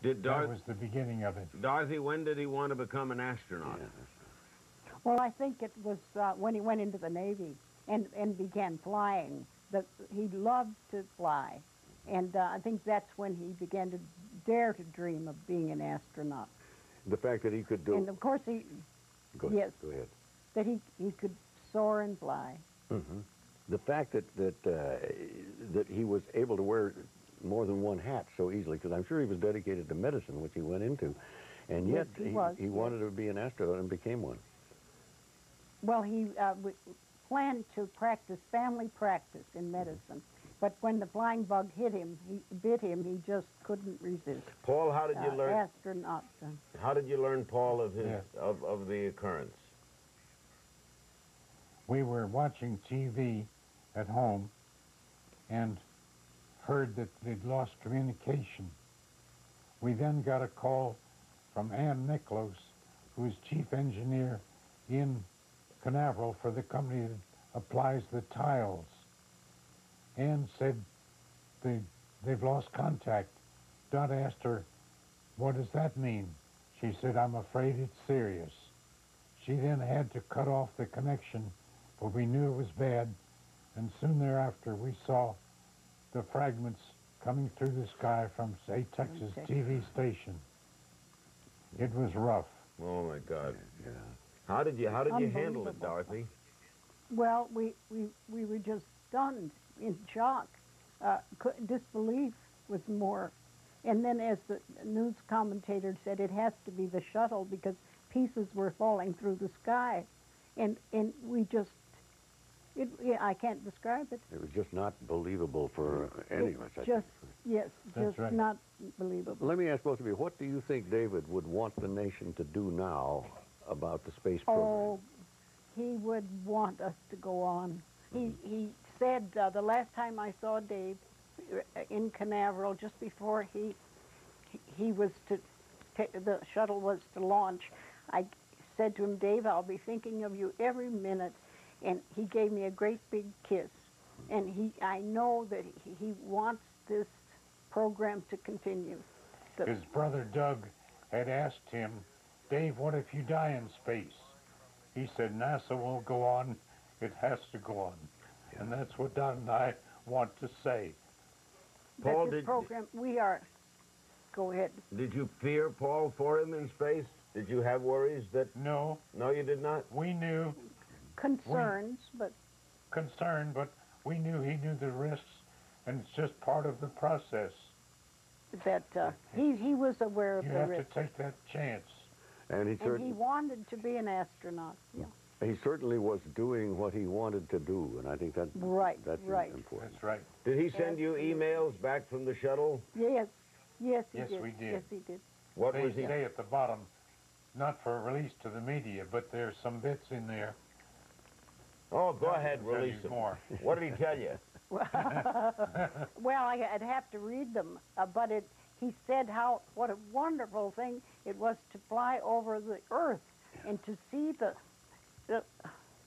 That was the beginning of it. Dorothy, when did he want to become an astronaut? Yeah. Well, I think it was when he went into the Navy and began flying. He loved to fly. And I think that's when he began to dare to dream of being an astronaut. The fact that he could do... And of course he... Go ahead. That he could soar and fly. Mm-hmm. The fact that he was able to wear more than one hat so easily, because I'm sure he was dedicated to medicine, which he went into, and yet he wanted to be an astronaut and became one. Well, he planned to family practice in medicine, but when the flying bug bit him, he just couldn't resist. Paul, how did you learn? Astronaut. How did you learn, Paul, of of the occurrence? We were watching TV at home and heard that they'd lost communication. We then got a call from Ann Nicholas, who is chief engineer in Canaveral for the company that applies the tiles. Ann said they've lost contact. Dot asked her, "What does that mean?" She said, "I'm afraid it's serious." She then had to cut off the connection, but we knew it was bad, and soon thereafter we saw the fragments coming through the sky from, say, Texas TV station. It was rough. Oh my God! Yeah. How did you handle it, Dorothy? Well, we were just stunned, in shock. Disbelief was more. And then, as the news commentator said, it has to be the shuttle because pieces were falling through the sky, and we just. I can't describe it. It was just not believable for any of us. Yes, just right. Not believable. Let me ask both of you, what do you think David would want the nation to do now about the space program? Oh, he would want us to go on. He said the last time I saw Dave in Canaveral, just before he was the shuttle was to launch, I said to him, "Dave, I'll be thinking of you every minute." And he gave me a great big kiss. And I know that he wants this program to continue. His brother Doug had asked him, "Dave, what if you die in space?" He said, "NASA won't go on. It has to go on." Yeah. And that's what Don and I want to say. Paul, this program, we are... Go ahead. Did you fear, Paul, for him in space? Did you have worries that... No. No, you did not? We knew... Concerned, but we knew he knew the risks, and it's just part of the process. That he was aware of the risks. You have to take that chance. And he wanted to be an astronaut. Yeah. He certainly was doing what he wanted to do, and I think that's important. That's right. Did he send you emails back from the shuttle? Yes, he did. We did. Yes, he did. What was he say at the bottom? Not for release to the media, but there's some bits in there. Oh, go ahead, release them. More. What did he tell you? Well, I'd have to read them, but he said what a wonderful thing it was to fly over the Earth and to see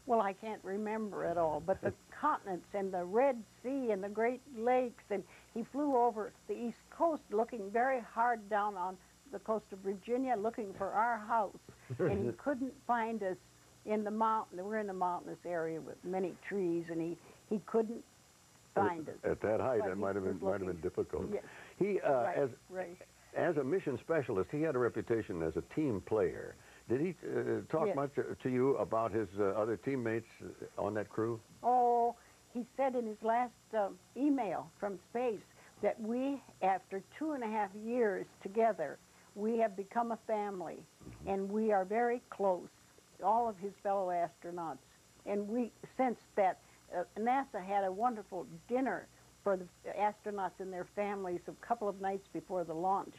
well, I can't remember it all, but the continents and the Red Sea and the Great Lakes, and he flew over the East Coast looking very hard down on the coast of Virginia looking for our house, and he couldn't find us. In the mountain, we're in a mountainous area with many trees, and he couldn't find us. At that height, that might have been difficult. Yes. He, as a mission specialist, he had a reputation as a team player. Did he talk much to you about his other teammates on that crew? Oh, he said in his last email from space that we, after 2.5 years together, we have become a family, and we are very close. All of his fellow astronauts. And we sensed that NASA had a wonderful dinner for the astronauts and their families a couple of nights before the launch.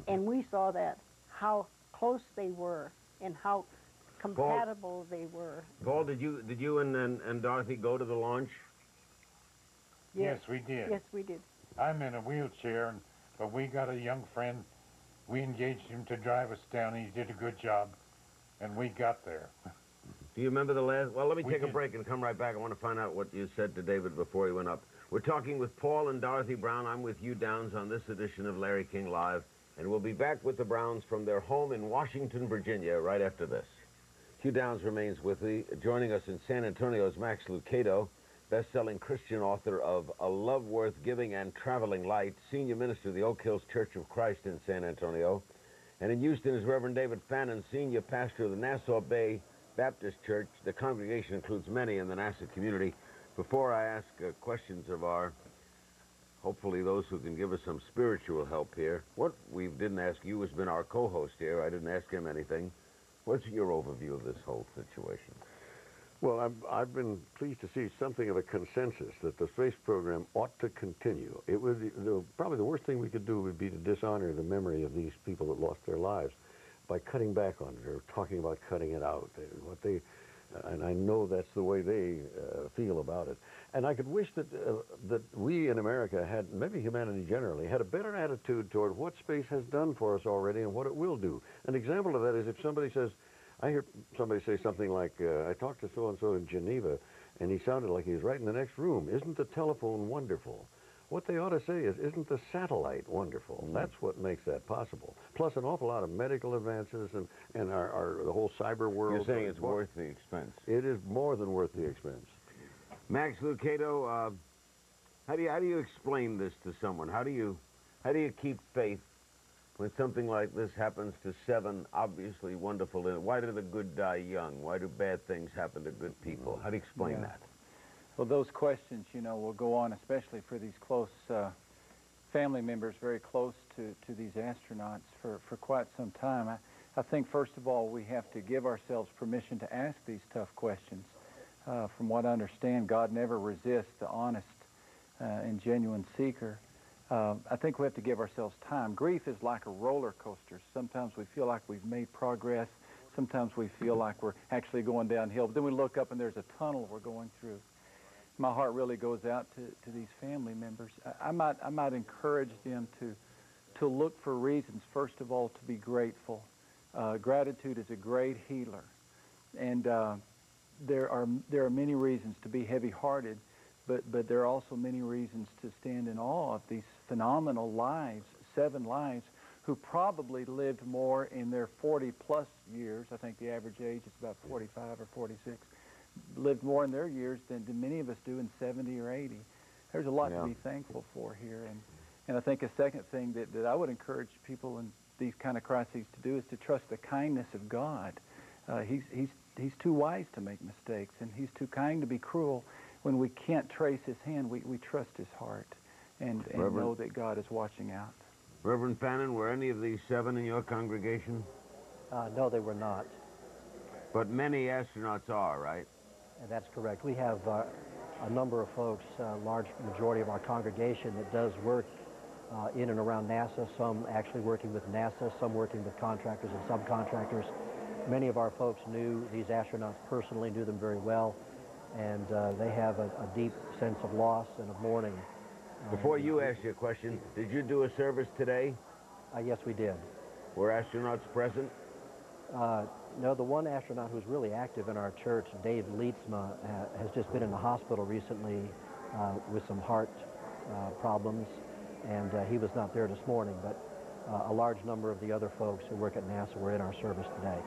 And we saw that, how close they were and how compatible they were. Paul, did you and Dorothy go to the launch? Yes, we did. Yes, we did. I'm in a wheelchair, but we got a young friend. We engaged him to drive us down, and he did a good job. And we got there. Do you remember the last... Well, let me take a break and come right back. I want to find out what you said to David before he went up. We're talking with Paul and Dorothy Brown. I'm with Hugh Downs on this edition of Larry King Live. And we'll be back with the Browns from their home in Washington, Virginia, right after this. Hugh Downs remains with me. Joining us in San Antonio is Max Lucado, best-selling Christian author of A Love Worth Giving and Traveling Light, senior minister of the Oak Hills Church of Christ in San Antonio. And in Houston is Reverend David Fannin, senior pastor of the Nassau Bay Baptist Church. The congregation includes many in the Nassau community. Before I ask questions of our, hopefully those who can give us some spiritual help here, what we didn't ask you has been our co-host here. I didn't ask him anything. What's your overview of this whole situation? Well, I've been pleased to see something of a consensus that the space program ought to continue. It would, probably the worst thing we could do would be to dishonor the memory of these people that lost their lives by cutting back on it or talking about cutting it out. And I know that's the way they feel about it. And I could wish that that we in America had, maybe humanity generally, had a better attitude toward what space has done for us already and what it will do. An example of that is if somebody says, I hear somebody say something like, I talked to so-and-so in Geneva, and he sounded like he was right in the next room. Isn't the telephone wonderful? What they ought to say is, isn't the satellite wonderful? That's what makes that possible. Plus an awful lot of medical advances and the whole cyber world. You're saying it's worth the expense. It is more than worth the expense. Max Lucado, how do you explain this to someone? How do you keep faith when something like this happens to 7 obviously wonderful? Why do the good die young? Why do bad things happen to good people? How do you explain that? Well, those questions, you know, will go on, especially for these close family members very close to these astronauts for quite some time. I think, first of all, we have to give ourselves permission to ask these tough questions. From what I understand, God never resists the honest and genuine seeker. I think we have to give ourselves time. Grief is like a roller coaster. Sometimes we feel like we've made progress. Sometimes we feel like we're actually going downhill. But then we look up and there's a tunnel we're going through. My heart really goes out to these family members. I might encourage them to look for reasons, first of all, to be grateful. Gratitude is a great healer. And there are many reasons to be heavy-hearted, but there are also many reasons to stand in awe of these phenomenal lives, 7 lives, who probably lived more in their 40-plus years. I think the average age is about 45 or 46. Lived more in their years than many of us do in 70 or 80. There's a lot to be thankful for here. And I think a second thing that I would encourage people in these kind of crises to do is to trust the kindness of God. He's too wise to make mistakes, and he's too kind to be cruel. When we can't trace his hand, we trust his heart and know that God is watching out. Reverend Fannin, were any of these 7 in your congregation? No, they were not. But many astronauts are, right? That's correct. We have a number of folks, a large majority of our congregation that does work in and around NASA, some actually working with NASA, some working with contractors and subcontractors. Many of our folks knew these astronauts personally, knew them very well, and they have a deep sense of loss and of mourning. Before you ask your question, did you do a service today? Yes, we did. Were astronauts present? No, the one astronaut who's really active in our church, Dave Leetsma, has just been in the hospital recently with some heart problems, and he was not there this morning, but a large number of the other folks who work at NASA were in our service today.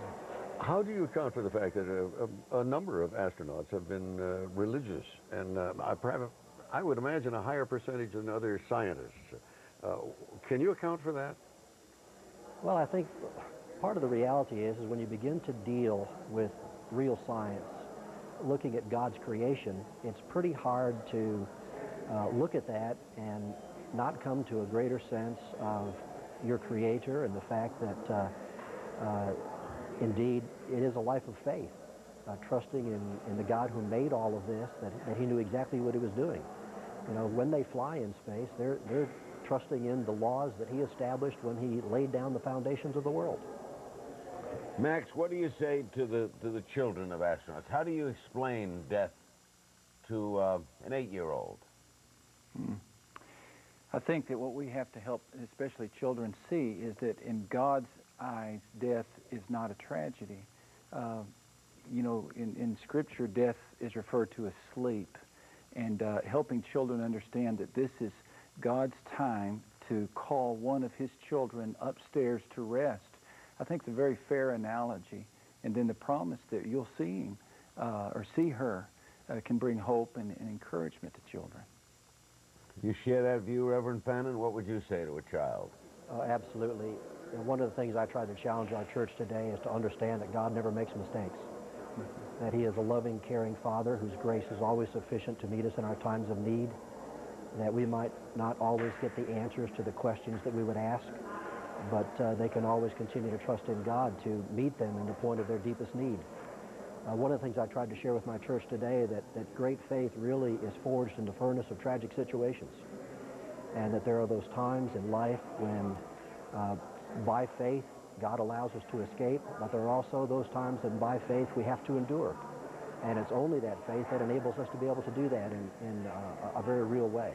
How do you account for the fact that a number of astronauts have been religious, and I would imagine a higher percentage than other scientists? Can you account for that? Well, I think part of the reality is when you begin to deal with real science, looking at God's creation, it's pretty hard to look at that and not come to a greater sense of your Creator and the fact that indeed it is a life of faith, trusting in the God who made all of this, that he knew exactly what he was doing. You know, when they fly in space, they're trusting in the laws that he established when he laid down the foundations of the world. Max, what do you say to the children of astronauts? How do you explain death to an 8-year-old? I think that what we have to help, especially children, see is that in God's eyes, death is not a tragedy. You know, in Scripture, death is referred to as sleep. And helping children understand that this is God's time to call one of his children upstairs to rest. I think it's a very fair analogy. And then the promise that you'll see him or see her can bring hope and encouragement to children. You share that view, Reverend Pannon? What would you say to a child? Absolutely. And one of the things I try to challenge our church today is to understand that God never makes mistakes. That he is a loving, caring Father whose grace is always sufficient to meet us in our times of need. That we might not always get the answers to the questions that we would ask, but they can always continue to trust in God to meet them in the point of their deepest need. One of the things I tried to share with my church today, that great faith really is forged in the furnace of tragic situations. And that there are those times in life when, by faith, God allows us to escape, but there are also those times that by faith we have to endure. And it's only that faith that enables us to be able to do that in a very real way.